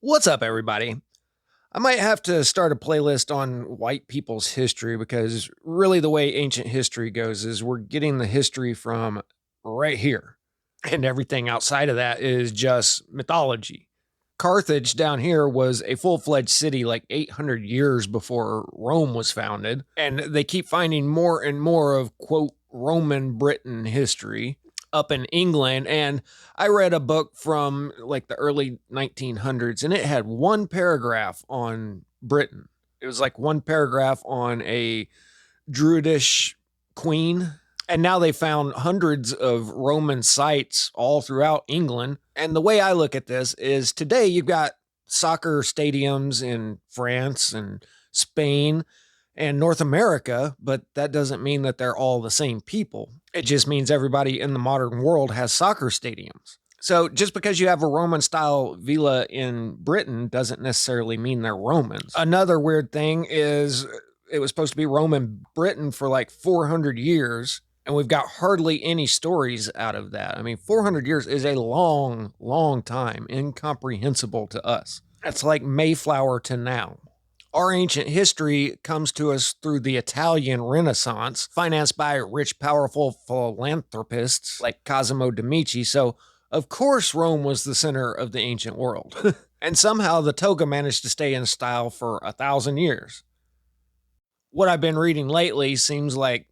What's up, everybody? I might have to start a playlist on white people's history because really the way ancient history goes is we're getting the history from right here. And everything outside of that is just mythology. Carthage down here was a full fledged city like 800 years before Rome was founded. And they keep finding more and more of, quote, Roman Britain history up in England. And I read a book from like the early 1900s and it had one paragraph on Britain. It was like one paragraph on a Druidish queen. And now they found hundreds of Roman sites all throughout England. And the way I look at this is today you've got soccer stadiums in France and Spain and North America, but that doesn't mean that they're all the same people. It just means everybody in the modern world has soccer stadiums. So just because you have a Roman style villa in Britain doesn't necessarily mean they're Romans. Another weird thing is it was supposed to be Roman Britain for like 400 years, and we've got hardly any stories out of that. I mean, 400 years is a long, long time, incomprehensible to us. That's like Mayflower to now. Our ancient history comes to us through the Italian Renaissance, financed by rich, powerful philanthropists like Cosimo de' Medici. So, of course, Rome was the center of the ancient world. And somehow the toga managed to stay in style for 1,000 years. What I've been reading lately seems like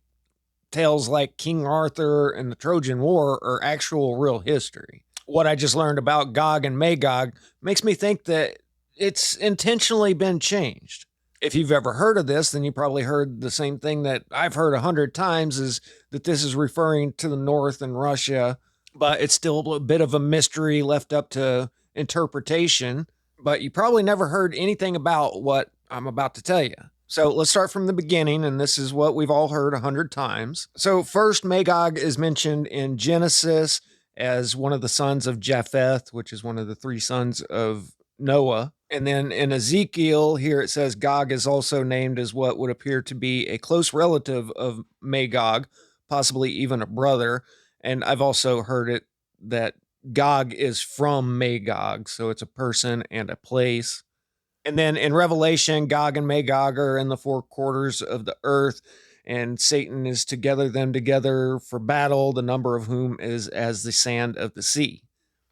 tales like King Arthur and the Trojan War are actual real history. What I just learned about Gog and Magog makes me think that it's intentionally been changed. If you've ever heard of this, then you probably heard the same thing that I've heard 100 times, is that this is referring to the North and Russia, but it's still a bit of a mystery left up to interpretation. But you probably never heard anything about what I'm about to tell you. So let's start from the beginning, and this is what we've all heard 100 times. So first, Magog is mentioned in Genesis as one of the sons of Japheth, which is one of the three sons of Noah. And then in Ezekiel, here it says Gog is also named as what would appear to be a close relative of Magog, possibly even a brother. And I've also heard it that Gog is from Magog, so it's a person and a place. And then in Revelation, Gog and Magog are in the four quarters of the earth, and Satan is to gather them together for battle, the number of whom is as the sand of the sea.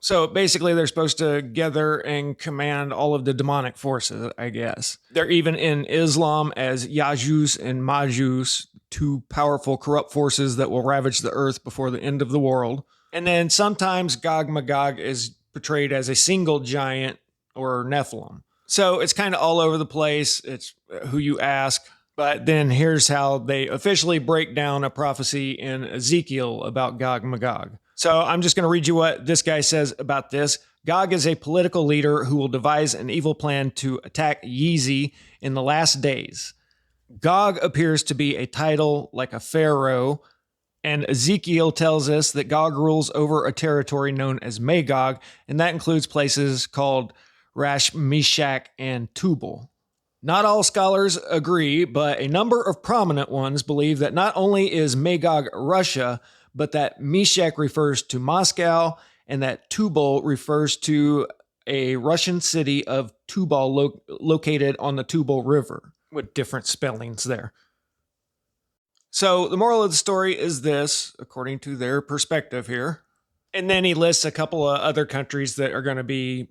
So basically, they're supposed to gather and command all of the demonic forces, I guess. They're even in Islam as Yajus and Majus, two powerful corrupt forces that will ravage the earth before the end of the world. And then sometimes Gog Magog is portrayed as a single giant or Nephilim. So it's kind of all over the place. It's who you ask. But then here's how they officially break down a prophecy in Ezekiel about Gog Magog. So I'm just going to read you what this guy says about this. Gog is a political leader who will devise an evil plan to attack Yeezy in the last days. Gog appears to be a title like a pharaoh, and Ezekiel tells us that Gog rules over a territory known as Magog, and that includes places called Rash, Meshach, and Tubal. Not all scholars agree, but a number of prominent ones believe that not only is Magog Russia, but that Meshach refers to Moscow and that Tubal refers to a Russian city of Tubal located on the Tubal River, with different spellings there. So the moral of the story is this, according to their perspective here. And then he lists a couple of other countries that are going to be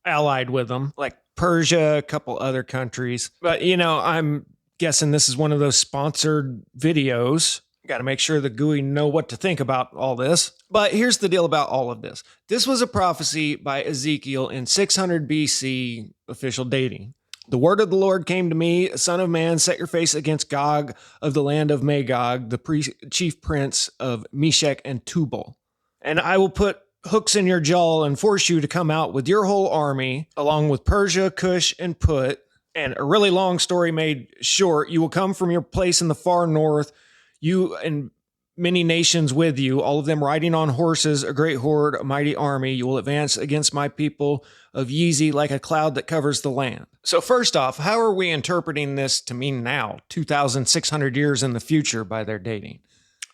allied with them, like Persia, a couple other countries. But, I'm guessing this is one of those sponsored videos. Got to make sure the GUI know what to think about all this. But here's the deal about all of this. This was a prophecy by Ezekiel in 600 BC official dating. The word of the Lord came to me, son of man, set your face against Gog of the land of Magog, the chief prince of Meshach and Tubal. And I will put hooks in your jaw and force you to come out with your whole army, along with Persia, Cush, and Put. And a really long story made short, you will come from your place in the far north, you and many nations with you, all of them riding on horses, a great horde, a mighty army. You will advance against my people of Yeezy like a cloud that covers the land. So first off, how are we interpreting this to mean now, 2,600 years in the future by their dating?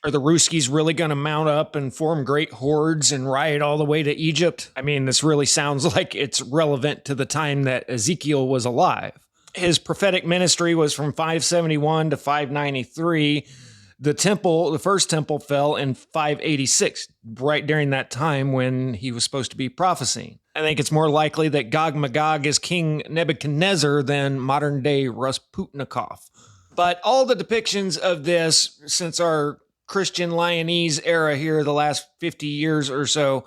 Are the Ruskies really going to mount up and form great hordes and riot all the way to Egypt? I mean, this really sounds like it's relevant to the time that Ezekiel was alive. His prophetic ministry was from 571 to 593. The first temple fell in 586, right during that time when he was supposed to be prophesying. I think it's more likely that Gog Magog is King Nebuchadnezzar than modern-day Rasputnikov. But all the depictions of this, since our Christian Lionese era here, the last 50 years or so,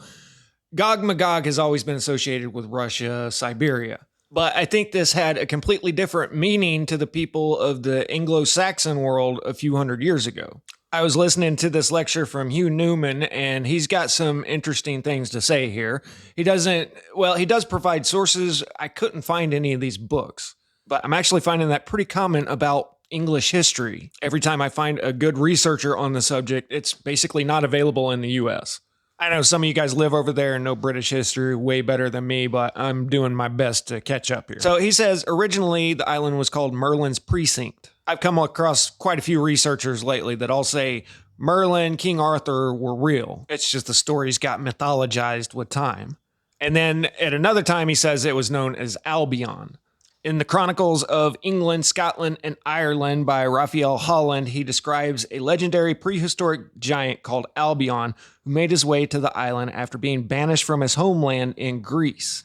Gog Magog has always been associated with Russia, Siberia. But I think this had a completely different meaning to the people of the Anglo-Saxon world a few hundred years ago. I was listening to this lecture from Hugh Newman, and he's got some interesting things to say here. He does provide sources. I couldn't find any of these books, but I'm actually finding that pretty common about English history. Every time I find a good researcher on the subject, it's basically not available in the US. I know some of you guys live over there and know British history way better than me, but I'm doing my best to catch up here. So he says, originally the island was called Merlin's Precinct. I've come across quite a few researchers lately that all say Merlin, King Arthur were real. It's just the stories got mythologized with time. And then at another time he says it was known as Albion. In the Chronicles of England, Scotland, and Ireland by Raphael Holland, he describes a legendary prehistoric giant called Albion who made his way to the island after being banished from his homeland in Greece.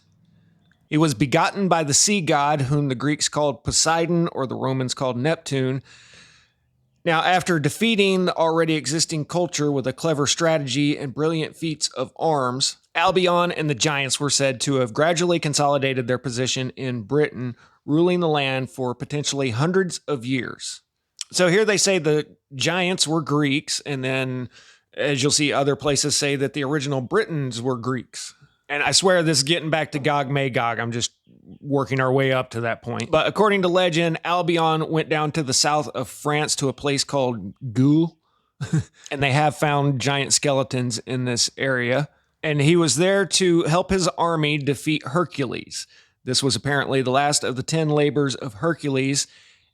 He was begotten by the sea god, whom the Greeks called Poseidon or the Romans called Neptune. Now, after defeating the already existing culture with a clever strategy and brilliant feats of arms, Albion and the giants were said to have gradually consolidated their position in Britain, ruling the land for potentially hundreds of years. So here they say the giants were Greeks, and then, as you'll see, other places say that the original Britons were Greeks. And I swear this is getting back to Gog Magog. I'm just working our way up to that point. But according to legend, Albion went down to the south of France to a place called Gou, and they have found giant skeletons in this area. And he was there to help his army defeat Hercules. This was apparently the last of the 10 labors of Hercules,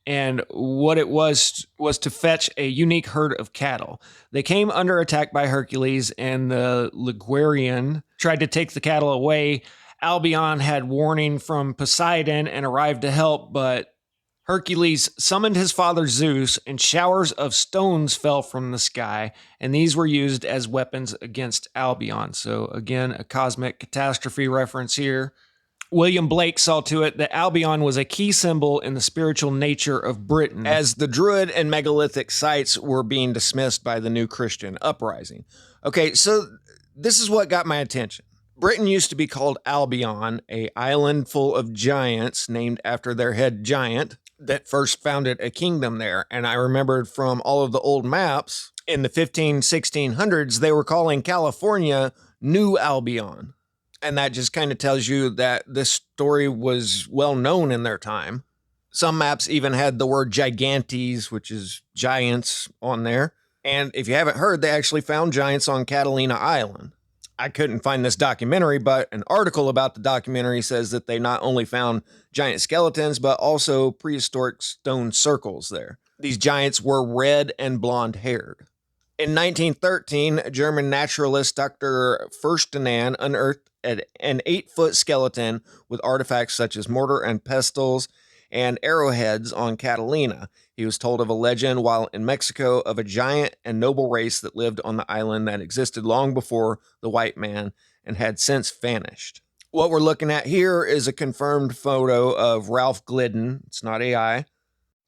and what it was to fetch a unique herd of cattle. They came under attack by Hercules, and the Ligurian tried to take the cattle away. Albion had warning from Poseidon and arrived to help, but Hercules summoned his father Zeus, and showers of stones fell from the sky, and these were used as weapons against Albion. So again, a cosmic catastrophe reference here. William Blake saw to it that Albion was a key symbol in the spiritual nature of Britain, as the Druid and megalithic sites were being dismissed by the new Christian uprising. Okay, so this is what got my attention. Britain used to be called Albion, an island full of giants named after their head giant that first founded a kingdom there. And I remembered from all of the old maps in the 1600s, they were calling California New Albion. And that just kind of tells you that this story was well known in their time. Some maps even had the word gigantes, which is giants, on there. And if you haven't heard, they actually found giants on Catalina Island. I couldn't find this documentary, but an article about the documentary says that they not only found giant skeletons, but also prehistoric stone circles there. These giants were red and blonde-haired. In 1913, German naturalist Dr. Furstenan unearthed an 8-foot skeleton with artifacts such as mortar and pestles and arrowheads on Catalina. He was told of a legend while in Mexico of a giant and noble race that lived on the island that existed long before the white man and had since vanished. What we're looking at here is a confirmed photo of Ralph Glidden. It's not AI.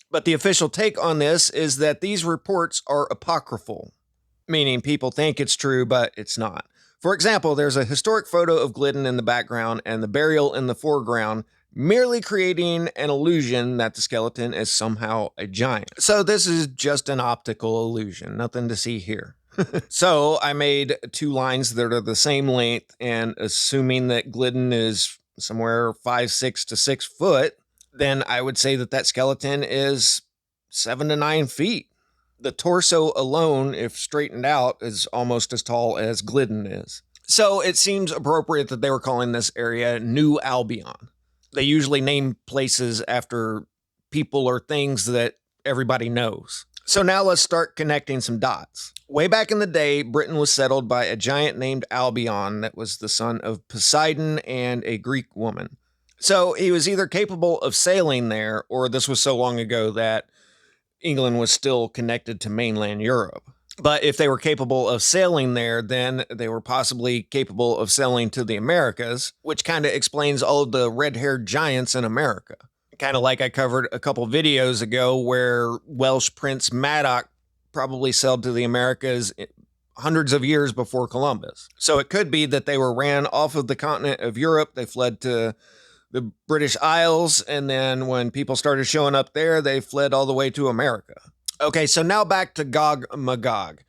But the official take on this is that these reports are apocryphal, meaning people think it's true, but it's not. For example, there's a historic photo of Glidden in the background and the burial in the foreground, merely creating an illusion that the skeleton is somehow a giant. So this is just an optical illusion, nothing to see here. So I made 2 lines that are the same length, and assuming that Glidden is somewhere 5'6" to 6 foot, then I would say that that skeleton is 7 to 9 feet. The torso alone, if straightened out, is almost as tall as Glidden is. So it seems appropriate that they were calling this area New Albion. They usually name places after people or things that everybody knows. So now let's start connecting some dots. Way back in the day, Britain was settled by a giant named Albion that was the son of Poseidon and a Greek woman. So he was either capable of sailing there, or this was so long ago that England was still connected to mainland Europe. But if they were capable of sailing there, then they were possibly capable of sailing to the Americas, which kind of explains all of the red-haired giants in America. Kind of like I covered a couple videos ago where Welsh Prince Madoc probably sailed to the Americas hundreds of years before Columbus. So it could be that they were ran off of the continent of Europe, they fled to the British Isles, and then when people started showing up there, they fled all the way to America. Okay, so now back to Gog and Magog.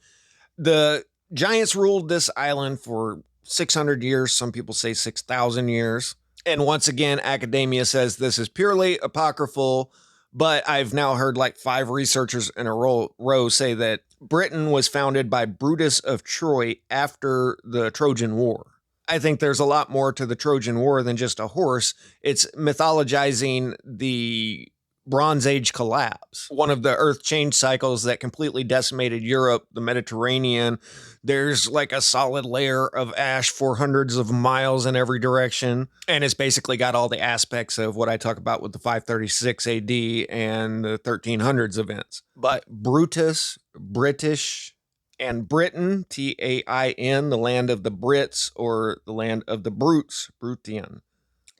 The giants ruled this island for 600 years. Some people say 6,000 years. And once again, academia says this is purely apocryphal, but I've now heard like 5 researchers in a row say that Britain was founded by Brutus of Troy after the Trojan War. I think there's a lot more to the Trojan War than just a horse. It's mythologizing the Bronze Age collapse, one of the earth change cycles that completely decimated Europe, the Mediterranean. There's like a solid layer of ash for hundreds of miles in every direction. And it's basically got all the aspects of what I talk about with the 536 AD and the 1300s events. But Brutus, British, and Britain, T-A-I-N, the land of the Brits or the land of the Brutes, Brutian.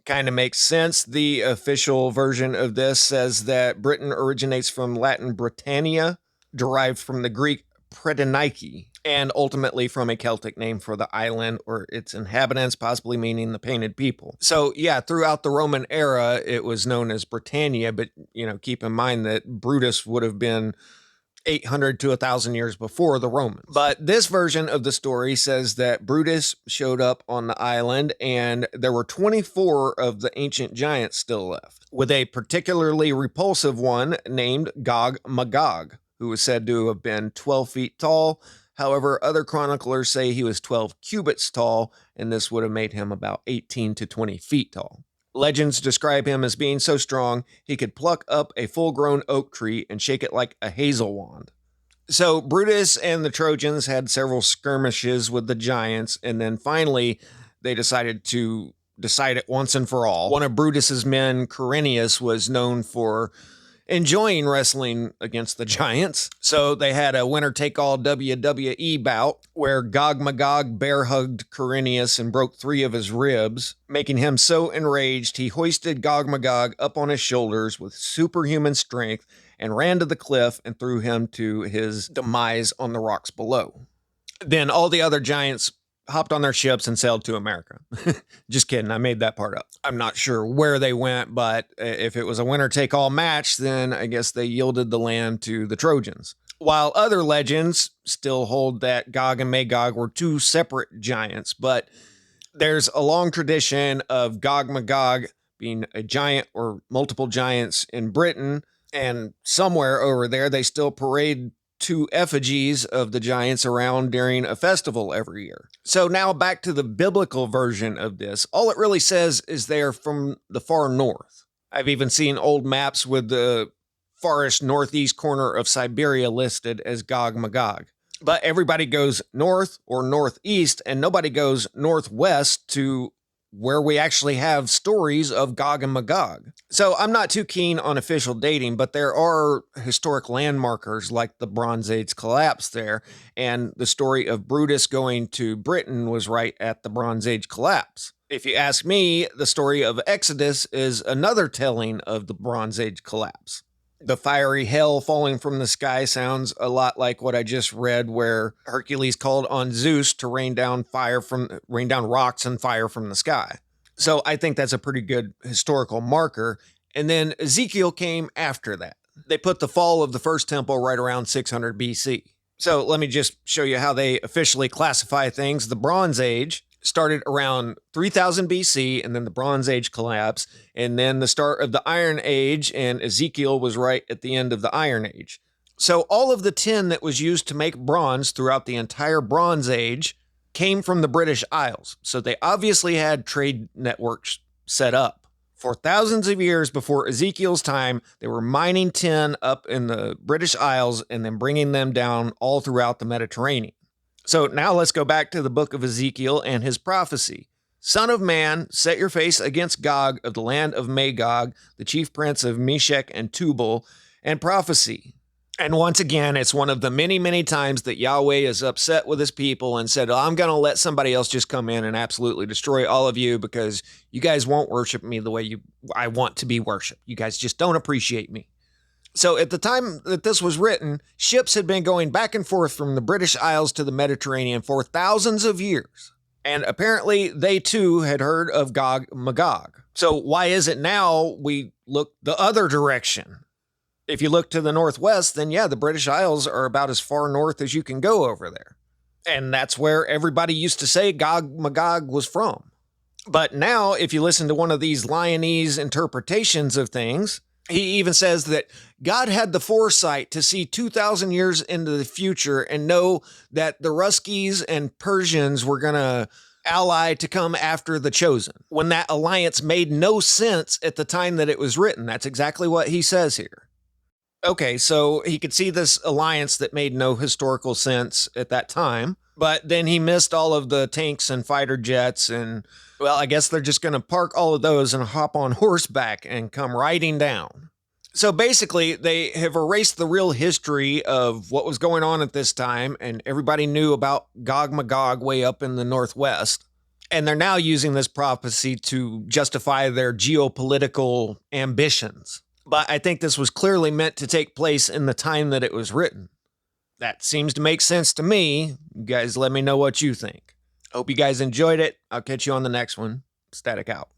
Kind of makes sense. The official version of this says that Britain originates from Latin Britannia, derived from the Greek Predonike, and ultimately from a Celtic name for the island or its inhabitants, possibly meaning the painted people. So yeah, throughout the Roman era, it was known as Britannia, but keep in mind that Brutus would have been 800 to 1,000 years before the Romans. But this version of the story says that Brutus showed up on the island and there were 24 of the ancient giants still left, with a particularly repulsive one named Gog Magog, who was said to have been 12 feet tall. However, other chroniclers say he was 12 cubits tall, and this would have made him about 18 to 20 feet tall. Legends describe him as being so strong, he could pluck up a full-grown oak tree and shake it like a hazel wand. So Brutus and the Trojans had several skirmishes with the giants, and then finally they decided to decide it once and for all. One of Brutus's men, Quirinius, was known for enjoying wrestling against the giants. So they had a winner-take-all WWE bout where Gog Magog bear-hugged Quirinius and broke 3 of his ribs, making him so enraged he hoisted Gog Magog up on his shoulders with superhuman strength and ran to the cliff and threw him to his demise on the rocks below. Then all the other giants hopped on their ships and sailed to America. Just kidding, I made that part up. I'm not sure where they went, but if it was a winner-take-all match, then I guess they yielded the land to the Trojans. While other legends still hold that Gog and Magog were 2 separate giants, but there's a long tradition of Gog Magog being a giant or multiple giants in Britain, and somewhere over there they still parade 2 effigies of the giants around during a festival every year. So now back to the biblical version of this. All it really says is they're from the far north. I've even seen old maps with the farthest northeast corner of Siberia listed as Gog Magog. But everybody goes north or northeast, and nobody goes northwest to where we actually have stories of Gog and Magog. So I'm not too keen on official dating, but there are historic landmarkers like the Bronze Age collapse there, and the story of Brutus going to Britain was right at the Bronze Age collapse. If you ask me, the story of Exodus is another telling of the Bronze Age collapse. The fiery hail falling from the sky sounds a lot like what I just read, where Hercules called on Zeus to rain down rocks and fire from the sky. So I think that's a pretty good historical marker. And then Ezekiel came after that. They put the fall of the first temple right around 600 BC. So let me just show you how they officially classify things. The Bronze Age started around 3000 BC, and then the Bronze Age collapsed, and then the start of the Iron Age, and Ezekiel was right at the end of the Iron Age. So all of the tin that was used to make bronze throughout the entire Bronze Age came from the British Isles. So they obviously had trade networks set up For thousands of years before Ezekiel's time, they were mining tin up in the British Isles and then bringing them down all throughout the Mediterranean. So now let's go back to the book of Ezekiel and his prophecy. Son of man, set your face against Gog of the land of Magog, the chief prince of Meshech and Tubal, and prophesy. And once again, it's one of the many, many times that Yahweh is upset with his people and said, I'm going to let somebody else just come in and absolutely destroy all of you because you guys won't worship me the way I want to be worshiped. You guys just don't appreciate me. So at the time that this was written, ships had been going back and forth from the British Isles to the Mediterranean for thousands of years. And apparently they too had heard of Gog and Magog. So why is it now we look the other direction? If you look to the northwest, then yeah, the British Isles are about as far north as you can go over there. And that's where everybody used to say Gog Magog was from. But now, if you listen to one of these Lionese interpretations of things, he even says that God had the foresight to see 2,000 years into the future and know that the Ruskies and Persians were going to ally to come after the chosen, when that alliance made no sense at the time that it was written. That's exactly what he says here. Okay, so he could see this alliance that made no historical sense at that time, but then he missed all of the tanks and fighter jets, and, well, I guess they're just going to park all of those and hop on horseback and come riding down. So basically, they have erased the real history of what was going on at this time, and everybody knew about Gog Magog way up in the northwest, and they're now using this prophecy to justify their geopolitical ambitions. But I think this was clearly meant to take place in the time that it was written. That seems to make sense to me. You guys let me know what you think. Hope you guys enjoyed it. I'll catch you on the next one. Static out.